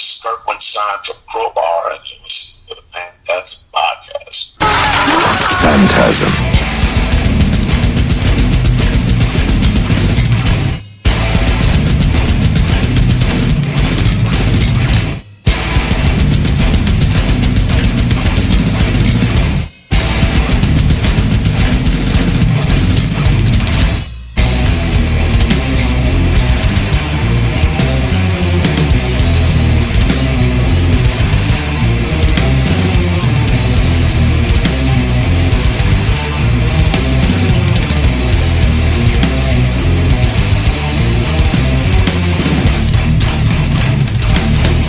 is Kirk Windstein from Crowbar, and you listen to the FANTASM Podcast. Phantasm.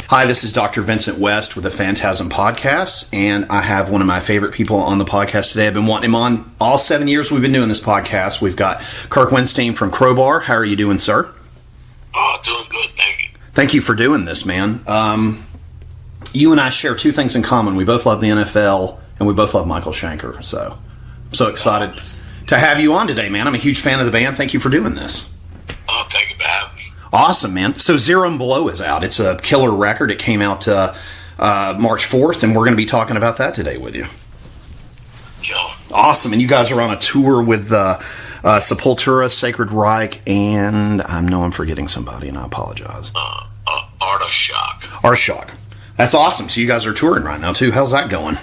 Hi, this is Dr. Vincent West with the FANTASM Podcast, and I have one of my favorite people on the podcast today. I've been wanting him on all 7 years we've been doing this podcast. We've got Kirk Windstein from Crowbar. How are you doing, sir? Oh, doing good, thank you. Thank you for doing this, man. You and I share two things in common. We both love the NFL, and we both love Michael Schenker. So I'm so excited to have you on today, man. I'm a huge fan of the band. Thank you for doing this. Oh, thank you for having me. Awesome, man. So Zero and Below is out. It's a killer record. It came out March 4th, and we're going to be talking about that today with you. Killer. Awesome. And you guys are on a tour with Sepultura, Sacred Reich, and I know I'm forgetting somebody, and I apologize. Art of Shock. Art of Shock. That's awesome. So you guys are touring right now, too. How's that going?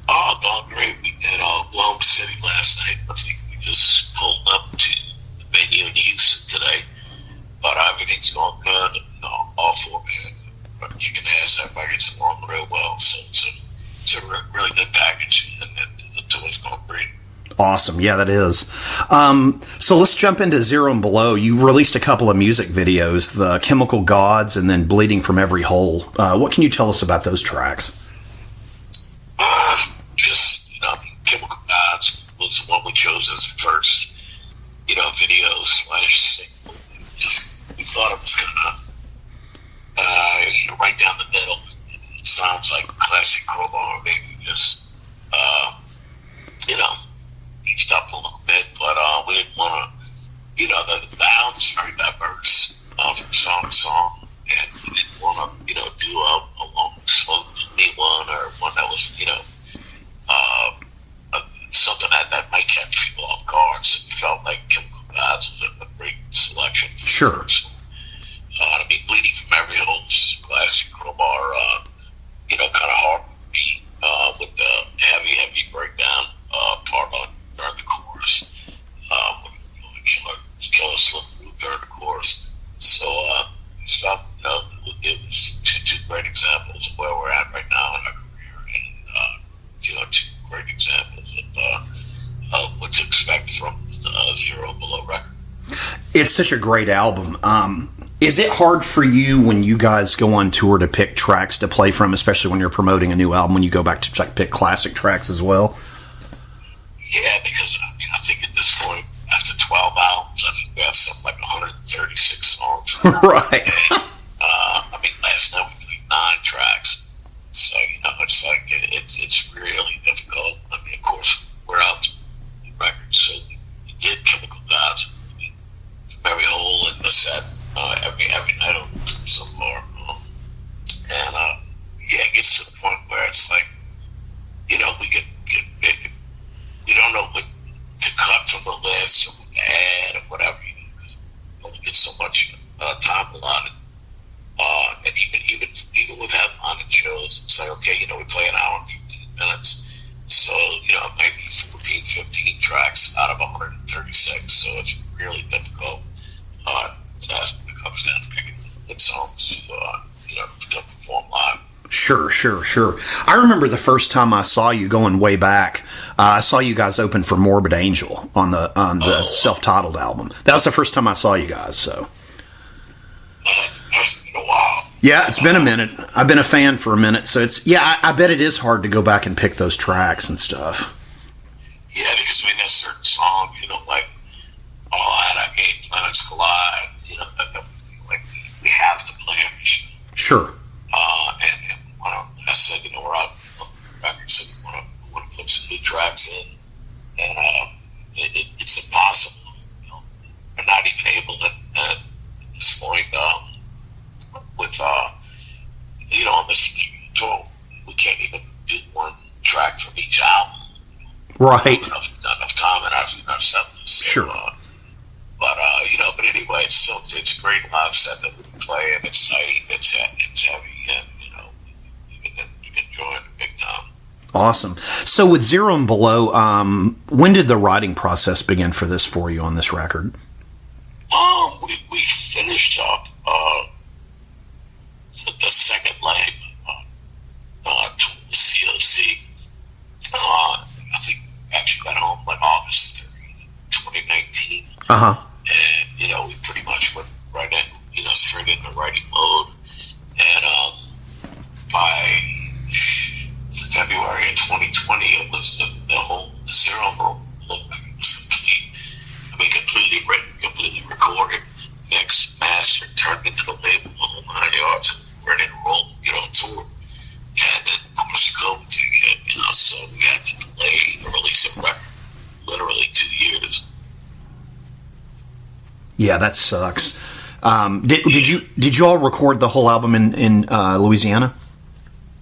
Oh, going great. We did Oklahoma City last night. I think we just pulled up to the venue in Houston today. But everything's going good. All four bands are kicking ass. Everybody gets along real well. So it's a really good package, and the tour's going great. Awesome. Yeah, that is. So let's jump into Zero and Below. You released a couple of music videos, The Chemical Gods and then Bleeding from Every Hole. What can you tell us about those tracks? Chemical Gods was the one we chose as the first, video/single. We thought it was kind of, right down the middle. It sounds like classic Crowbar, maybe just, eased up a little bit, but we didn't want to, the album's very diverse from song to song, and we didn't want to, do a long, slow, neat one or one that was, something that might catch people off guard. So we felt like Chemical Gods was a great selection. Sure. Bleeding from Every Hole, classic Crowbar, kind of hard beat with the heavy breakdown part on during the chorus. Killer slip through during the chorus. So we felt, it was two great examples of where we're at right now in our career, and two great examples of what to expect from the Zero Below record. It's such a great album. Is it hard for you when you guys go on tour to pick tracks to play from, especially when you're promoting a new album, when you go back to pick classic tracks as well? Yeah, because I think at this point, after 12 albums, I think we have something like 136 songs. Right. And, last night we played 9 tracks. So, it's like, it's really difficult. Of course, we're out to the record, so we did Chemical Gods, Every Hole in the set, every night on some more. It gets to the point where it's like, we don't know what to cut from the list or what to add or whatever, because we only get so much time allotted. And even with headlining shows, it's like, okay, we play an hour and 15 minutes. So, it might be 14, 15 tracks out of 136. So it's really difficult to ask when it comes down to picking good songs to perform live. Sure. I remember the first time I saw you going way back. I saw you guys open for Morbid Angel on the self-titled album. That was the first time I saw you guys. So. It's been a while. Yeah, it's been a minute. I've been a fan for a minute, so I bet it is hard to go back and pick those tracks and stuff. Yeah, because there's certain songs, like All Out, I Gate, Planets Collide, like we have to play every show. Sure. And I said, we're out on the record, so we want to put some new tracks in, and it's impossible. We're not even able at this point with this particular tour, we can't even do one track from each album. Right. Not enough time in our set list. Sure. But anyway, it's a great live set that we play, and it's tight, it's heavy, and you can enjoy it big time. Awesome. So with Zero and Below, when did the writing process begin for this for you on this record? We finished up the second leg to the COC. I think we actually got home like August 30th, 2019. Uh-huh. And, we pretty much went right in, straight into writing mode. And by February of 2020, it was the whole Zero look was completely written, completely recorded, mixed, mastered, turned into the label, the whole 9 yards, ready to roll, get on tour. And then, of course, COVID hit, so we had to delay the release of the record literally 2 years. Yeah, that sucks. Did you all record the whole album in Louisiana?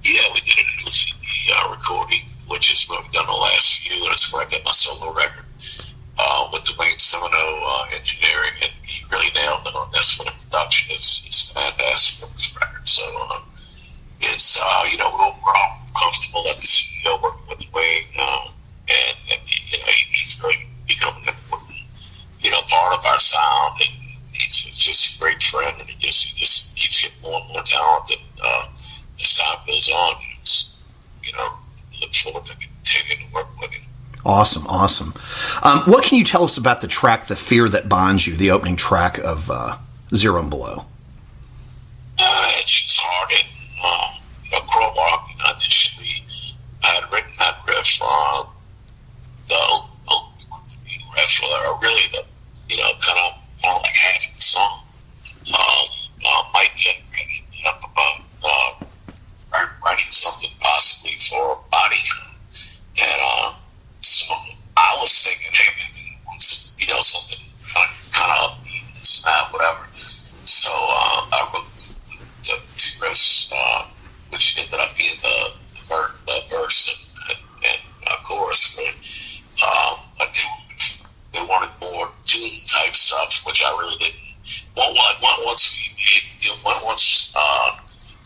Yeah, we did it in the recording, which is what we've done the last few. That's where I got my solo record with Dwayne Semino engineering, and he really nailed it on this one. The production is fantastic on this record. So it's we're all comfortable at the studio working with Dwayne, and he's really becoming an important part of our sound, and he's just a great friend, and he just keeps getting more and more talented as time goes on. Look forward to continuing to work with him. Awesome. What can you tell us about the track "The Fear That Binds You," the opening track of Zero and Below? It's just hard, and Crowbar, initially I had written that riff on the riff, or really the kind of like half of the song. Mike had written up about writing something possibly for Body, and so I was thinking, hey, maybe something kind of upbeat, whatever. So I wrote the two riffs, which ended up being the verse and chorus. But they wanted more doom type stuff, which I really didn't. Once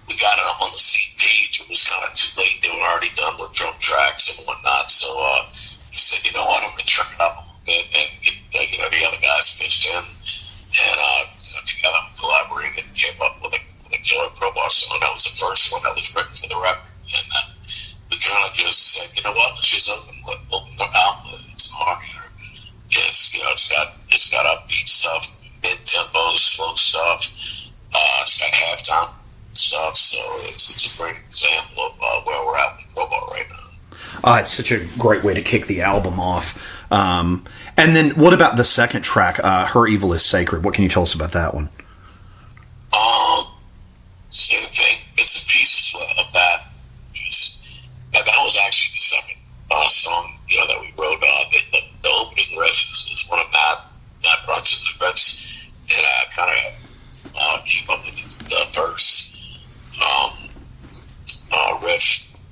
we got it up on the same page, it was kind of too late. They were already done with drum tracks and whatnot. So I said, I'm going to trim it up a little bit and get the other guys pitched in, and together we collaborated and came up with a killer Crowbar song. That was the first one that was written for the record, and we kind of just said, let's just open the outlet. It's hard here. It's got upbeat stuff, mid-tempo, slow stuff. It's got halftime stuff, so it's a great example of where we're at with Crowbar right now. It's such a great way to kick the album off. And then what about the second track, Her Evil Is Sacred? What can you tell us about that one? Same thing. It's a piece of that. That was actually the second song that we wrote. The opening riff is one of Matt Brunson's riffs, and I kind of keep up with the verse riff,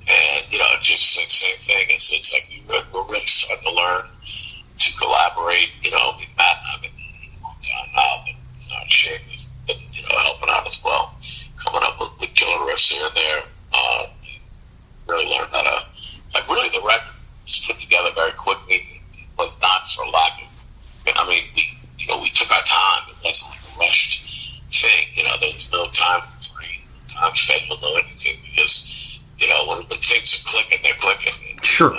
and just the same thing. It's like we're really starting to learn to collaborate. Matt and I've been a long time now, but Shane has been helping out as well, coming up with killer riffs here and there. Really learned how to really the record was put together very quickly. It was not for lack of. We took our time. It wasn't like a rushed thing. There was no time schedule, no anything. Because when things are clicking, they're clicking. And, sure.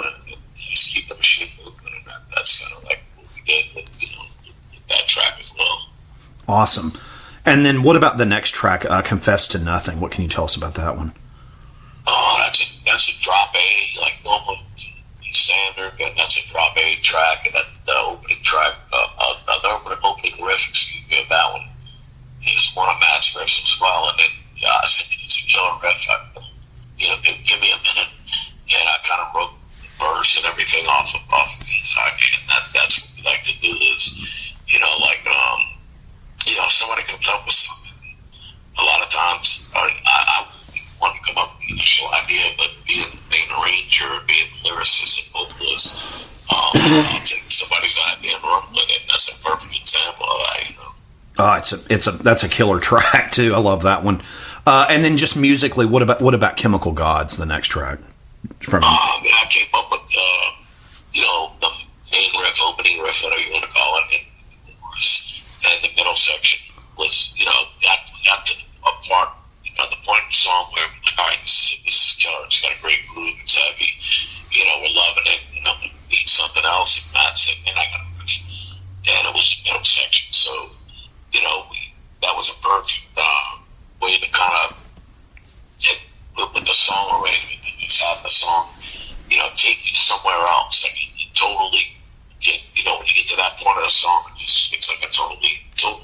Just keep the machine moving, and that's kind of like what we did with that track as well. Awesome. And then what about the next track, Confess to Nothing? What can you tell us about that one? That's a drop A, like normal standard, and that's a drop A track, and the opening track, the opening riff, of that one is one of Matt's riffs as well, and then it's a killer riff. Give me a minute, and I kind of wrote the verse and everything off of the inside, and that's what we like to do is, if somebody comes up with something, a lot of times I want to come up somebody's idea and run with it. And that's a perfect example of that, That's a killer track too. I love that one. And then just musically, what about Chemical Gods, the next track? I came up with the main riff, opening riff, whatever you want to call it, and the middle section was, got to a part, the point of the song where, all right, this is killer. It's got a great groove. It's heavy. We're loving it. We need something else. And Matt said, man, I got a riff. And it was the middle section. So, that was a perfect way to kind of get with the song arrangement. Just have the song, take you somewhere else. Like you totally get, when you get to that point of the song, it's like a total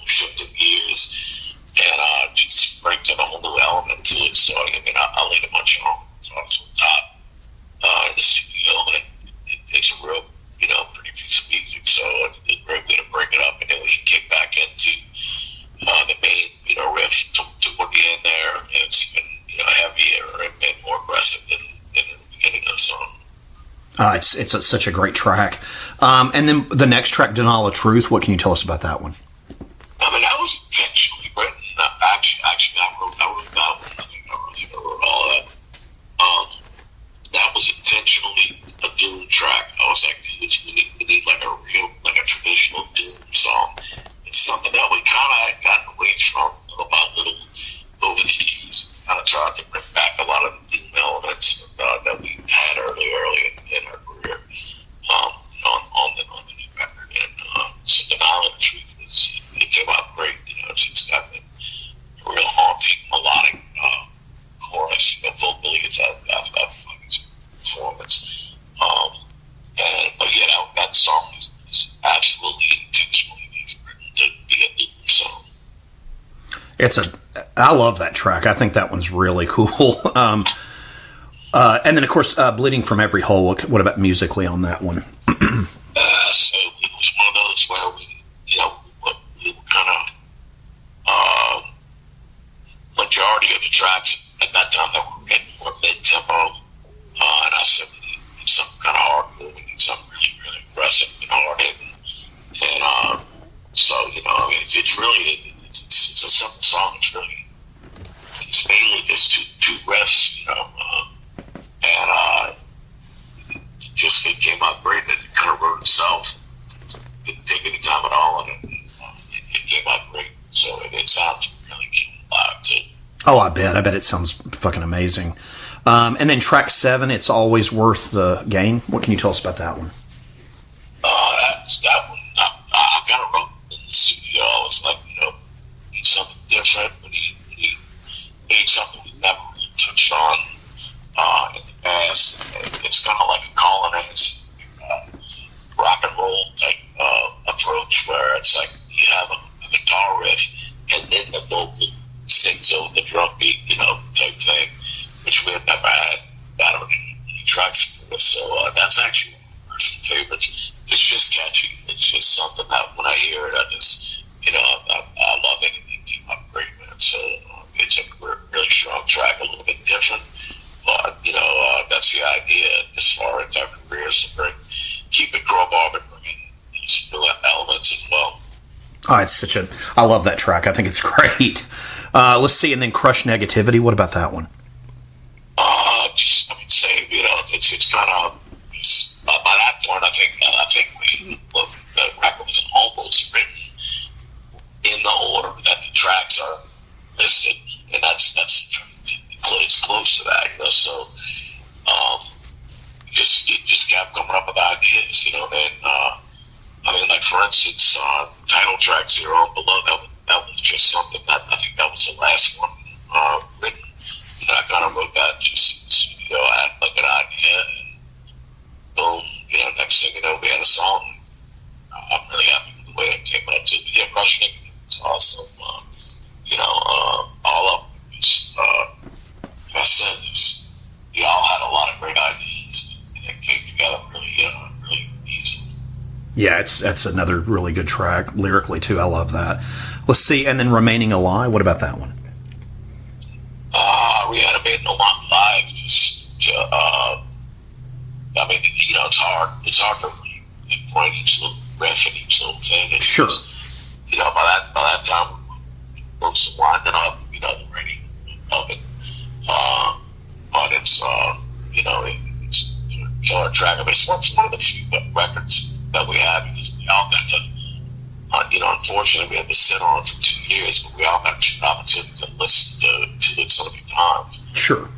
shift of gears, and just brings in a whole new element to it. So I laid a bunch of songs on top in the studio, and it's a real, pretty piece of music. So it's a great way to break it up, and then we kick back into the main, riff toward the end there, and it's even, heavier and more aggressive than the beginning of the song. It's such a great track. And then the next track, Denial of Truth, what can you tell us about that one? That was intentionally written. Actually, I wrote that one. I think I wrote all that. That was intentionally a doom track. I was like, dude, we need like a traditional doom song. It's something that we kind of had gotten away from about little over the years. Kind of tried to bring back a lot of the doom elements that we had early in our career on the new record. And so Denial of the Truth it came out great. It's got the real haunting, melodic chorus, vocally. It's that fucking performance. That song is absolutely intentionally written to be a doom song. I love that track. I think that one's really cool. And then, of course, Bleeding from Every Hole. What about musically on that one? So it was one of those where we were kind of majority of the tracks at that time that were written were mid-tempo. And I said, we need something kind of hardcore. We need something really, really aggressive and hard-hitting. And so, it's really... It's a simple song. It's mainly just two riffs, and it came out great. That it kind of wrote itself. It didn't take any time at all, and it came out great. So it sounds really live too. Oh, I bet it sounds fucking amazing. And then track 7, It's Always Worth the Gain. What can you tell us about that one? That one. I kind of wrote in the studio. I was like, something different, but he made something we never really touched on in the past. It's kind of like a colonized rock and roll type approach, where it's like you have a guitar riff and then the vocal sings over the drum beat, type thing, which we had never had out of any tracks before. So that's actually one of my personal favorites. It's just catchy. It's just something that when I hear it, I just, I love it. Great, man. So it's a really strong track, a little bit different, but that's the idea as far as our careers to keep it Crowbar, but bring in some new elements as well. Oh, I love that track. I think it's great. Let's see, and then Crush Negativity. What about that one? Same. It's kind of by that point. I think the record was almost written in the order that the tracks are listed, and that's close to that, So, just kept coming up with ideas, and like for instance, title track 0 and Below. That was just something that I think that was the last one written. I kind of wrote that just I had like an idea, and boom, next thing you know, we had a song. I'm really happy with the way it came out too. Yeah, Crushing It. It's awesome. All of us, we all had a lot of great ideas, and it came together really easily. Yeah, that's another really good track lyrically too. I love that. Let's see, and then Remaining Alive. What about that one? Reanimating a lot live. It's hard. It's hard to really pinpoint each little riff and each little thing. And sure. You know, by that time, we're close to winding up, you know, the rating of it. But it's, you know, it's a killer track. I mean, it's one of the few records that we have because we all got to, you know, unfortunately, we had to sit on it for 2 years, but we all got an opportunity to listen to it so many times. Sure.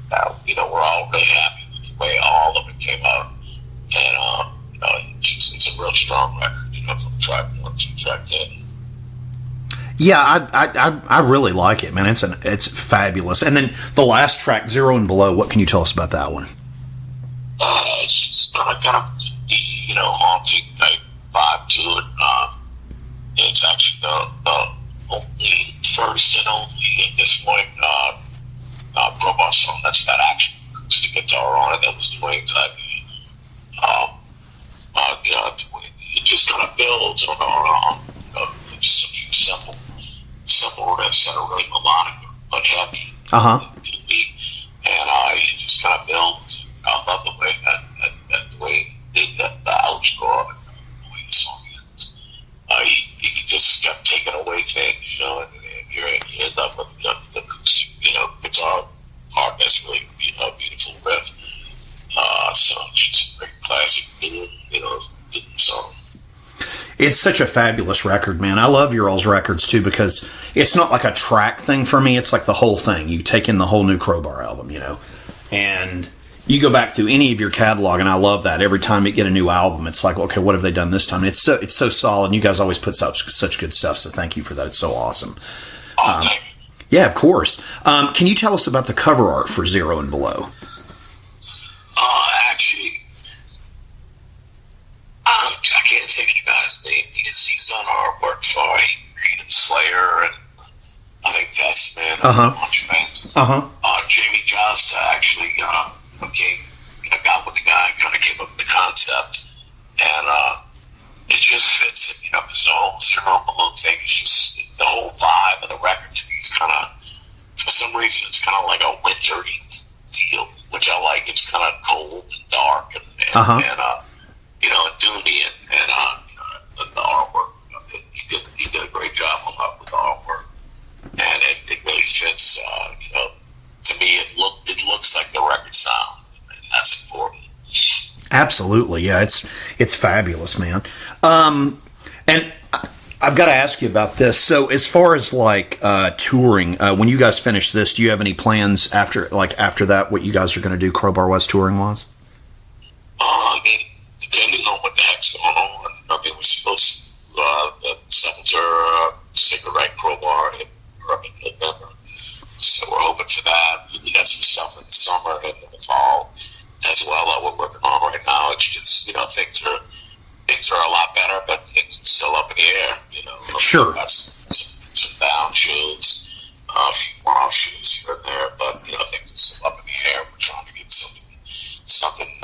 You know, we're all really happy with the way all of it came out. And, you know, it's a real strong record, you know, from track 1 to track 10. Yeah, I really like it, man. It's fabulous. And then the last track, Zero and Below, what can you tell us about that one? It's just kind of, you know, haunting type vibe to it. It's actually the only first and only at this point Crowbar song that's got actual acoustic guitar on it that was doing that. You know, it just kind of builds on just a few simple riffs that are really melodic but heavy. And it just kind of builds. I love the way that the way the outro of it, the way the song ends. He just kept taking away things, you know, and you end up with the you know, guitar part that's really, you know, a beautiful riff. So it's just a great classic, you know, song. It's such a fabulous record, man. I love your all's records, too, because it's not like a track thing for me. It's like the whole thing. You take in the whole new Crowbar album, you know. And you go back through any of your catalog, and I love that. Every time you get a new album, it's like, okay, what have they done this time? And it's so solid. And you guys always put such good stuff, so thank you for that. It's so awesome. Yeah, of course. Can you tell us about the cover art for Zero and Below? Actually, I can't think of the guy's name. He's done artwork for Reed and Slayer and I think Testament and a bunch of bands. Jamie Jost actually got with the guy and kind of came up with the concept. And it just fits, you know, because the whole Zero and Below thing is just the whole vibe of the record to me. It's kind of, for some reason, it's kind of like a wintry feel, which I like. It's kind of cold and dark and you know, doomy and the artwork. He did a great job with the artwork, and it really fits. You know, to me, it looks like the record sound, and that's important. Absolutely, yeah, it's fabulous, man. And I've got to ask you about this. So, as far as like touring, when you guys finish this, do you have any plans after that? What you guys are going to do, Crowbar West touring wise? I mean, depending on what the heck's going on. I mean, we're supposed to the Sevens are Cigarette Crowbar in November, so we're hoping for that. We got some stuff in the summer and in the fall as well that we're working on right now. It's just, you know, things are a lot better, but things are still up in the air. You know, sure. Got some down shows, a few one-off shows here and there, but you know, things are still up in the air. We're trying to get something in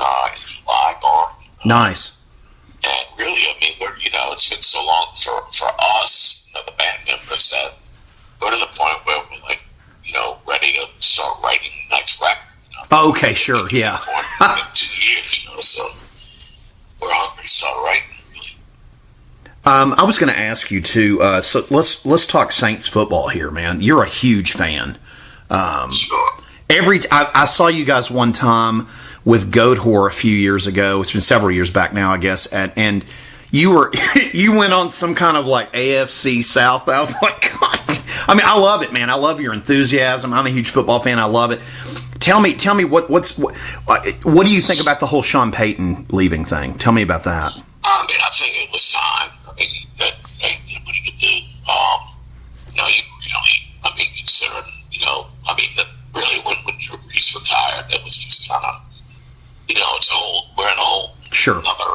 July going. Nice. And really, I mean, you know, it's been so long for us, you know, the band members, that we're to the point where we're like, you know, ready to start writing the next record. You know? Oh, okay, sure, yeah. In 2 years, you know, so we're hungry to start writing. I was going to ask you too. So let's talk Saints football here, man. You're a huge fan. Sure. I saw you guys one time with Goat Whore a few years ago. It's been several years back now, I guess. And you went on some kind of like AFC South. I was like, God. I mean, I love it, man. I love your enthusiasm. I'm a huge football fan. I love it. Tell me what do you think about the whole Sean Payton leaving thing? Tell me about that. I mean, I think it was time. I mean, that they did what he could do. You know, I mean, considering, you know, I mean, that really when Reese retired, it was just kind of, you know, we're in a whole another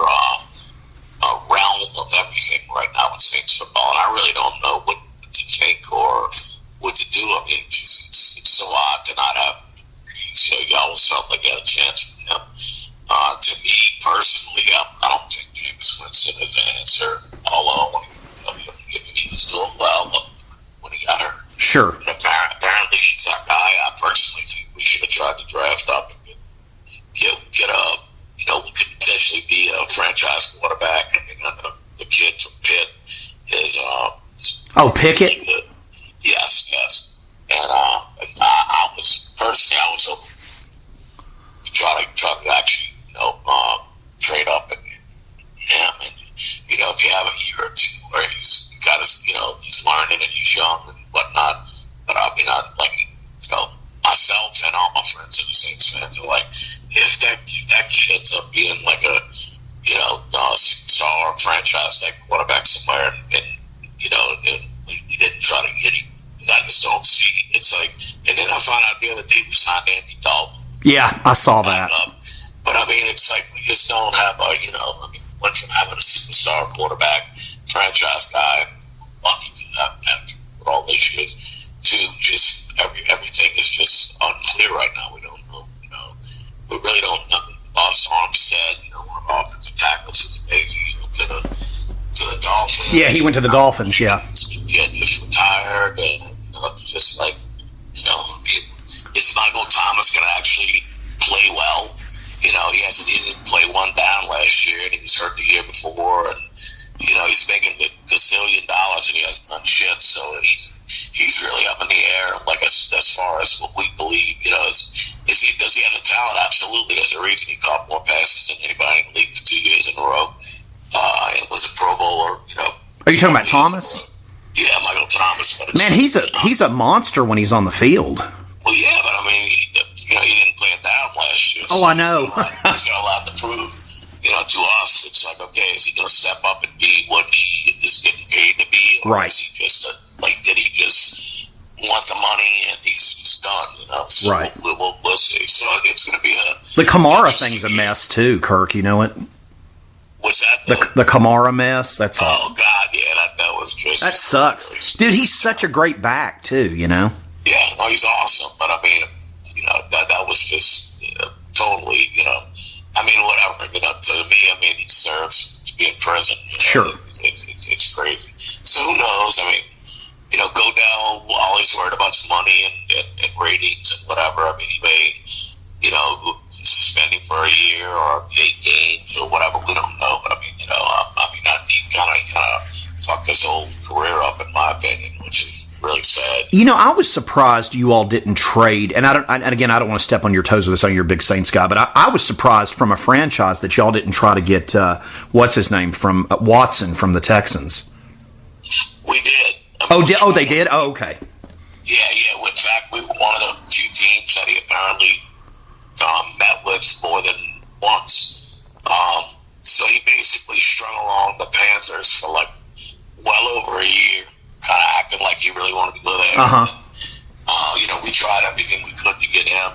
realm of everything right now with Saints football, and I really don't know what to think or what to do. I mean, it's so odd to not have Reese. You know, you always felt like you had a chance with him. To me personally, I don't think James Winston is an answer. Although he was doing well when he got hurt. Sure. And apparently he's our guy. I personally think we should have tried to draft up and get a could potentially be a franchise quarterback. I mean, I know the kid from Pitt is. Pickett? Really good. Yes. And I was hoping to try to actually, trade up and him. And, if you have a year or two where he's got his, he's learning and he's young and whatnot. But I mean, myself and all my friends are the Saints fans are like, if that kid ends up being like a, star franchise type quarterback somewhere and we didn't try to get him. Because I just don't see it. It's like, and then I found out the other day we signed Andy Dalton. Yeah, I saw that. But I mean, it's like we just don't have went from having a superstar quarterback, franchise guy, lucky to have for all these years, to just everything is just unclear right now. We don't know, we really don't know. Lost Armstead, one of our offensive tackles is amazing. He went to the Dolphins. Yeah, he went to the Dolphins. Yeah, just retired, and it's just like is Michael Thomas going to actually play well? He didn't play one down last year, and he was hurt the year before, and he's making $1 gazillion, and he hasn't done shit. So he's really up in the air. Like as far as what we believe, does he have the talent? Absolutely. There's a reason he caught more passes than anybody in the league for 2 years in a row. And was a Pro Bowler. Are you talking about Thomas? Yeah, Michael Thomas. Man, he's a monster when he's on the field. Well, yeah, but I mean, he didn't play it down last year. Oh, I know. He's got a lot to prove. To us, it's like, okay, is he going to step up and be what he is getting paid to be, or right? Is he just did he just want the money and he's just done? So right. We'll see. So it's going to be the Kamara thing's a mess too, Kirk. You know it. What's that? The Kamara mess. That's all. Oh God, yeah, that was just that sucks, dude. He's such a great back too. Yeah, no, he's awesome. But I mean, that was just totally, I mean, whatever. To me, I mean, he deserves to be in prison. Sure, it's crazy. So who knows? I mean, Godell always worried about his money and ratings and whatever. I mean, he made, suspending for a year or 8 games or whatever. We don't know, but I mean, he kind of fucked his whole career up, in my opinion, which is really sad. I was surprised you all didn't trade, and again, I don't want to step on your toes with this. You're a big Saints guy, but I was surprised from a franchise that y'all didn't try to get what's his name from Watson from the Texans. We did. They did. Oh, okay. Yeah. In fact, we were one of the few teams that he apparently met with more than once. So he basically strung along the Panthers for well over a year, kind of acting like he really wanted to go there. Uh-huh. We tried everything we could to get him,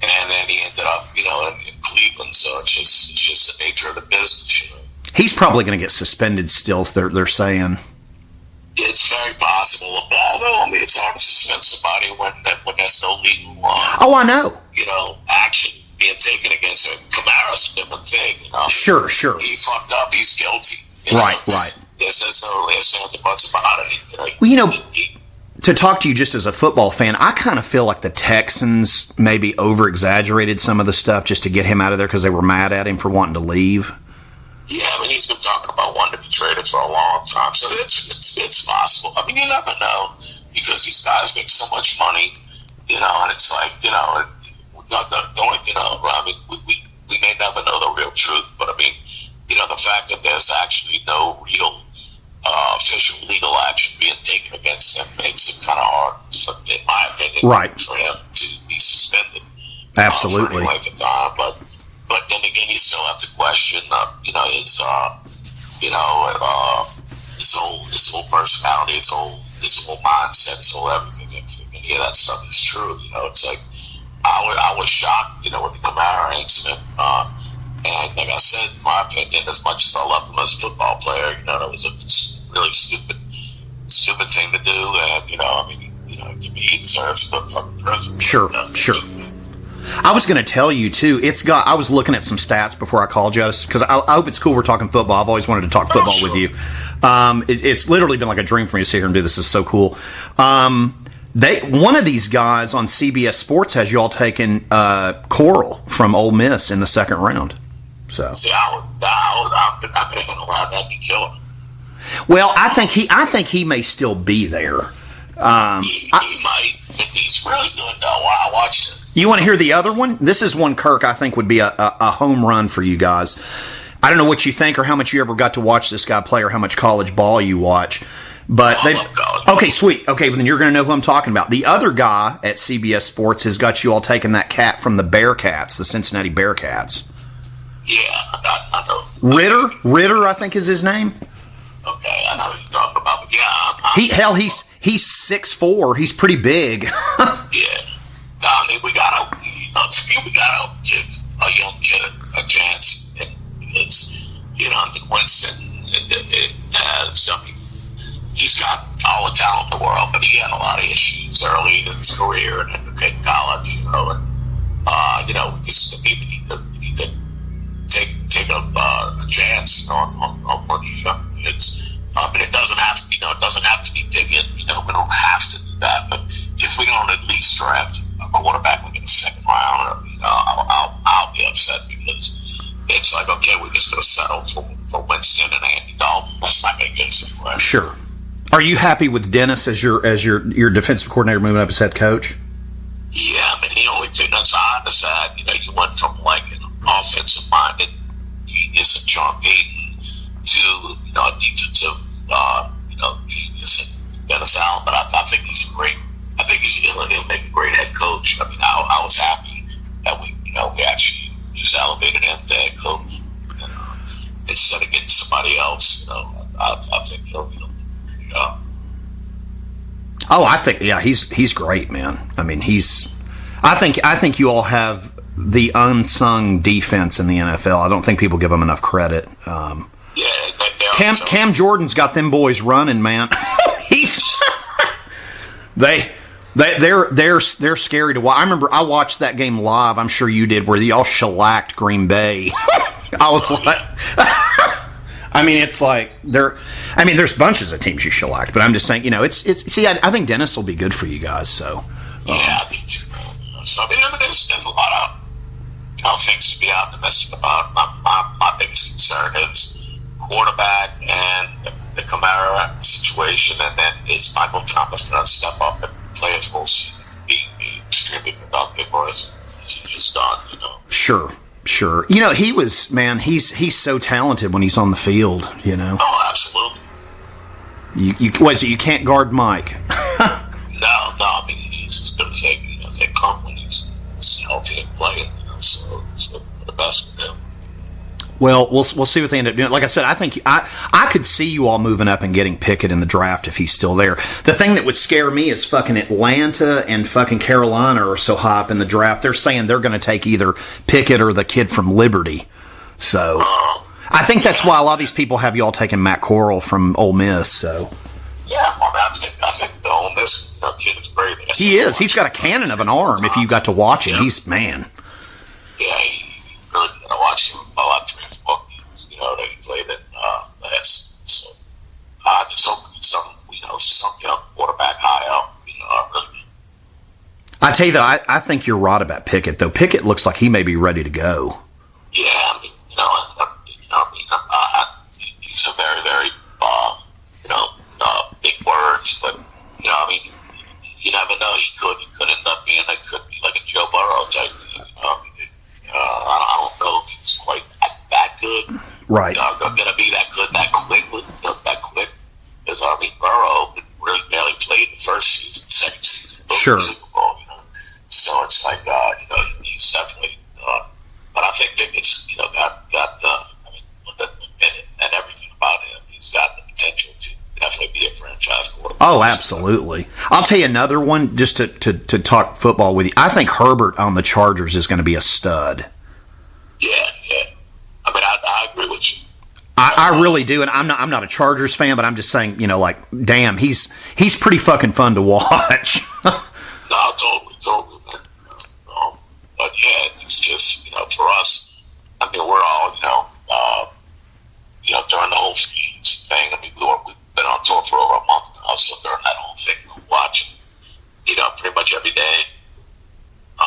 and then he ended up, in Cleveland. So it's just the nature of the business. He's probably going to get suspended still. They're saying. It's very possible. Although, I mean, it's hard to suspend somebody when there's no legal oh, I know. Action being taken against him. Kamara's a different thing. Sure. He fucked up. He's guilty. Right. There's no ifs, ands, or buts about it. Well, to talk to you just as a football fan, I kind of feel like the Texans maybe over-exaggerated some of the stuff just to get him out of there because they were mad at him for wanting to leave. Yeah, I mean, he's been talking about wanting to be traded for a long time, so it's possible. I mean, you never know because these guys make so much money, and it's like, I mean, we may never know the real truth, but I mean, the fact that there's actually no real official legal action being taken against him makes it kind of hard, in my opinion, right, for him to be suspended. Absolutely. For any length of time, but then again, you still have to question, his whole personality, his whole mindset, his whole everything. If any of that stuff is true, it's like I was shocked, with the Kamara incident. And like I said, in my opinion, as much as I love him as a football player, it was a really stupid thing to do. And to me, he deserves to go to fucking prison. Sure. I was going to tell you too. I was looking at some stats before I called you because I hope it's cool. We're talking football. I've always wanted to talk football with you. It's literally been like a dream for me to sit here and do this. This is so cool. One of these guys on CBS Sports has you all taken Coral from Ole Miss in the second round. So see, I could have handled that. That'd be killer. Well, I think he may still be there. He might. He's really good, though. I watched it. You want to hear the other one? This is one, Kirk, I think would be a home run for you guys. I don't know what you think or how much you ever got to watch this guy play or how much college ball you watch. But I love college. Okay, sweet. Okay, but then you're going to know who I'm talking about. The other guy at CBS Sports has got you all taking that cat from the Bearcats, the Cincinnati Bearcats. Yeah, I know. Ritter, I think is his name. Okay, I know what you're talking about. But yeah, he's 6'4". He's pretty big. Yeah. I mean, we gotta give a young kid a chance, because I think Winston has. I mean, he's got all the talent in the world, but he had a lot of issues early in his career and in college. Just to maybe he could take a chance on one of these young kids. It doesn't have to. It doesn't have to be Diggin. We don't have to do that. But if we don't at least draft a quarterback in the second round, I'll be upset, because it's like, okay, we're just going to settle for Winston and Andy Dalton. That's not going to get us anywhere. Sure. Are you happy with Dennis as your defensive coordinator moving up as head coach? Yeah, I mean, the only thing that's odd is that you went from like an offensive-minded genius and Sean Payton to a defensive genius and Dennis Allen. But I think he's great. I think he'll make a great head coach. I mean, I was happy that we actually just elevated him to head coach instead of getting somebody else. I think he'll. Oh, I think he's great, man. I mean, I think you all have the unsung defense in the NFL. I don't think people give them enough credit. Cam Jordan's got them boys running, man. They're scary to watch. I remember I watched that game live. I'm sure you did, where y'all shellacked Green Bay. I was like, I mean, it's like there's bunches of teams you shellacked, but I'm just saying, it's. See, I think Dennis will be good for you guys. So yeah, me too. So I mean, there's a lot of things to be optimistic about. My biggest concern is quarterback and the Kamara situation, and then is Michael Thomas going to step up and play a full season, be extremely productive, or is he just done? Sure. He's so talented when he's on the field. Oh, absolutely. You can't guard Mike. No. I mean, he's just going to take come when he's healthy and playing. So it's for the best of him. Well, we'll see what they end up doing. Like I said, I think I could see you all moving up and getting Pickett in the draft if he's still there. The thing that would scare me is fucking Atlanta and fucking Carolina are so high up in the draft. They're saying they're going to take either Pickett or the kid from Liberty. So I think that's why a lot of these people have you all taking Matt Corral from Ole Miss. So yeah, I think the Ole Miss kid is great. He is. He's got a cannon of an arm. If you got to watch him, he's man. Yeah, he's really going to watch him about 3 or 4 games, that he played in last. So I just hope some young quarterback high up, really. I tell you though, I think you're right about Pickett though. Pickett looks like he may be ready to go. Yeah, I mean, he's a very, very, big words, but I mean, you never know. He could end up being like a Joe Burrow type thing. I don't know if he's quite that good. Right. Going to be that good that quick. Because Burrow really barely played the first season, second season, sure. Super Bowl. So it's like he's definitely. But I think Pickett's got and everything about him. He's got the potential to definitely be a franchise quarterback. Oh, absolutely. I'll tell you another one, just to talk football with you. I think Herbert on the Chargers is going to be a stud. Yeah. I mean, I agree with you. I really do, and I'm not a Chargers fan, but I'm just saying, damn, he's pretty fucking fun to watch. No, totally, man. But yeah, it's just for us. I mean, we're all during the whole thing. I mean, we've been on tour for over a month now, so during that whole thing, we're watching, pretty much every day. In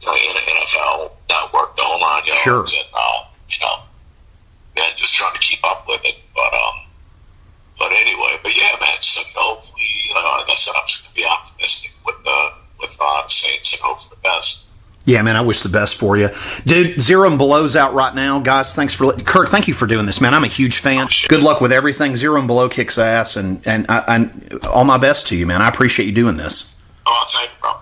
the NFL Network, the whole 9 yards, sure. And and just trying to keep up with it. But anyway, yeah, man. So hopefully, like I said, I'm just gonna be optimistic with the Saints and hope for the best. Yeah, man, I wish the best for you. Dude, Zero and Below's out right now. Guys, Kirk, thank you for doing this, man. I'm a huge fan. Good luck with everything. Zero and Below kicks ass, and all my best to you, man. I appreciate you doing this. Oh, thank you, bro.